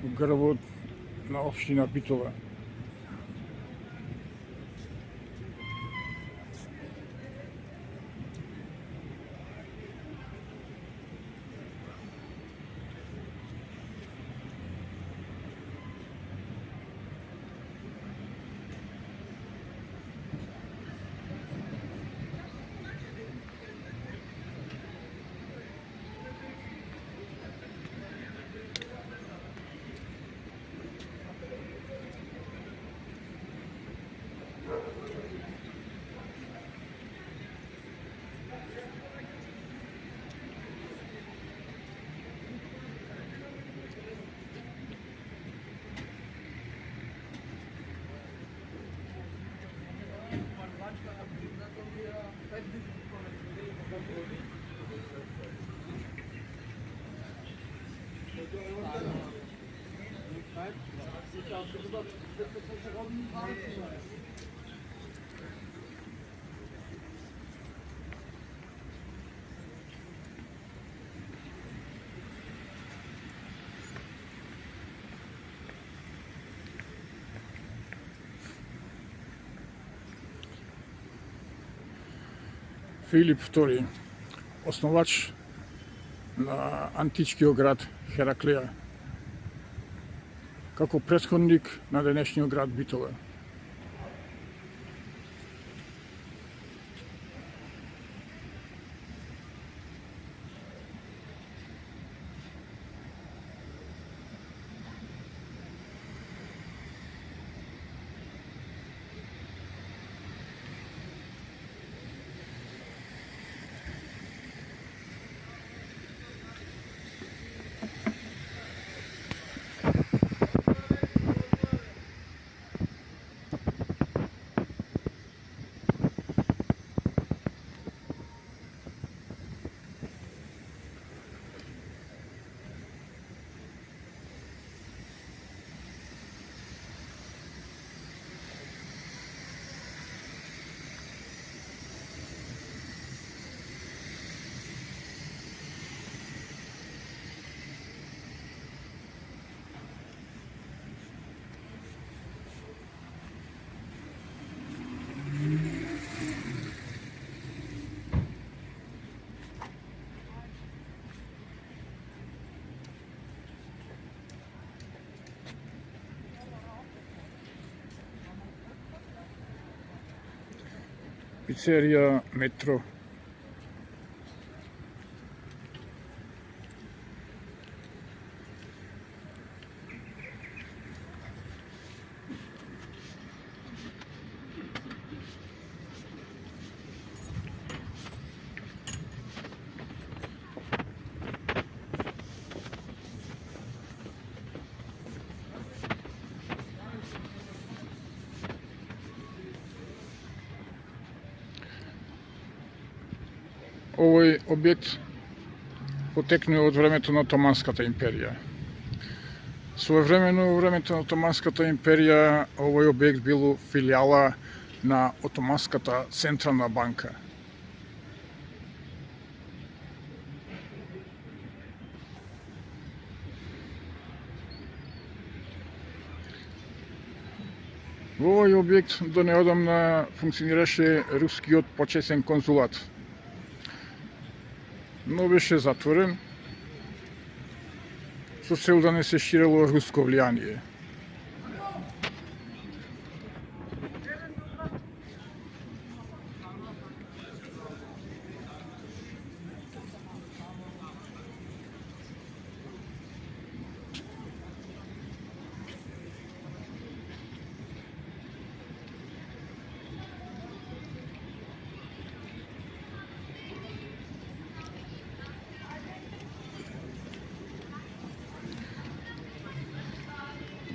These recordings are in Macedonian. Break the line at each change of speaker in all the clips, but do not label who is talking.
грбот на општина Битола. Филип II, основач на античкиот град Хераклеја, како претходник на денешниот град Битола. Пицерија Метро. Овој објект потекнува од времето на Отоманската империја. Своевремено во времето на Отоманската империја овој објект бил филијала на Отоманската централна банка. Во овој објект до неодамна функционираше рускиот почесен конзулат, но беше затворен со цел да не се ширело руско влијание.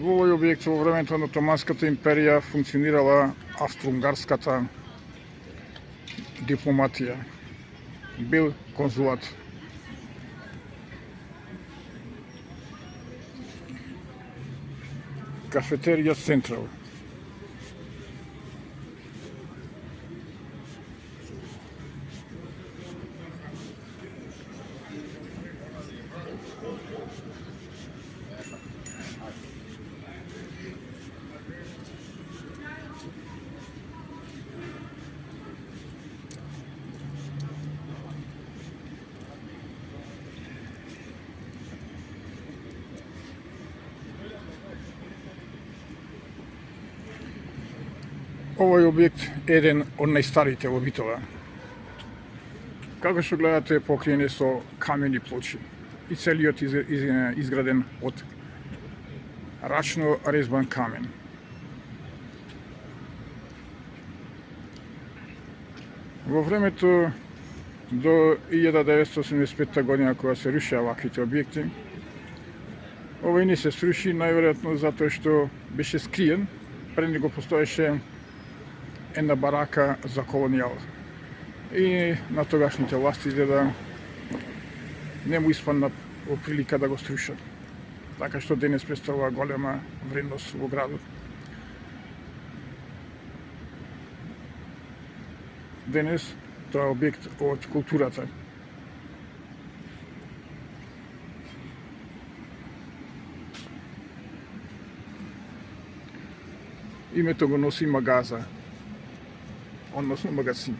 Во овој објект во времето на Отоманската империја функционирала австро-унгарската дипломатија. Бил конзулат. Кафетерија Централ. Овој објект е еден од најстарите во Битола. Како што гледате, покриен е со камени плочи и целиот изграден од рачно резбан камен. Во времето до 1985 година, кога се рушија ваквите објекти, овој не се сруши, најверојатно затоа што беше скриен, пред него постоеше една барака за колонијал. И на тогашните власти изгледа не му испадна во прилика да го срушат. Така што денес представува голема вредност во градот. Денес тоа е објект од културата. Името го носи магаза, односно магазин.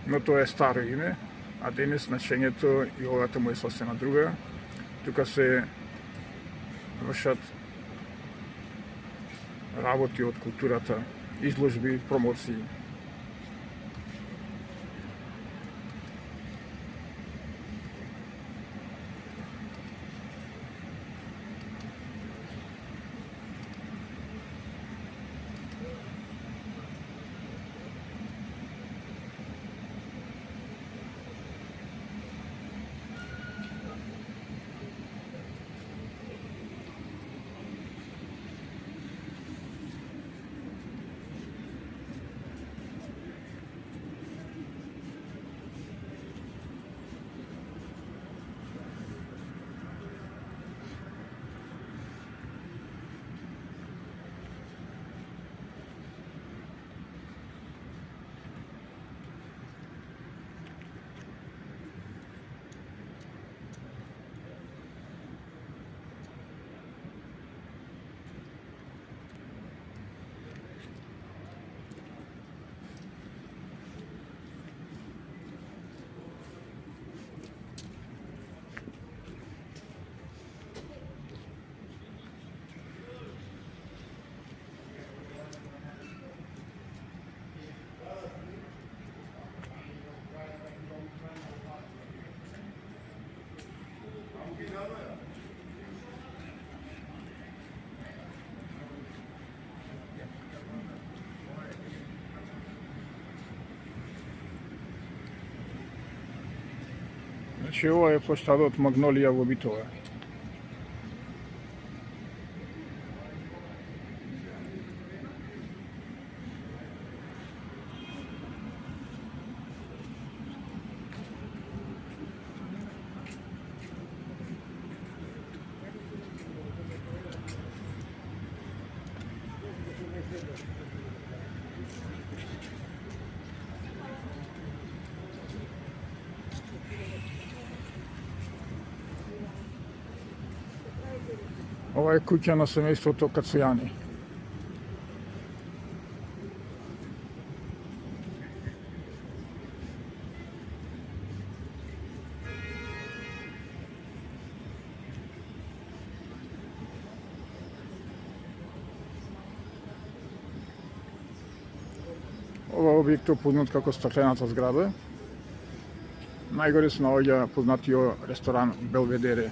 Но тоа е старо име, а денес значењето и улогата му е сосема друга. Тука се вршат работи од културата, изложби, промоции. Значи, ова е плоштадот Магнолија во Битола. Ова е куќа на семејството Кацујани. Ова објект е познат како стаклената зграда. Најгоре се наоѓа познатиот ресторан Белведере.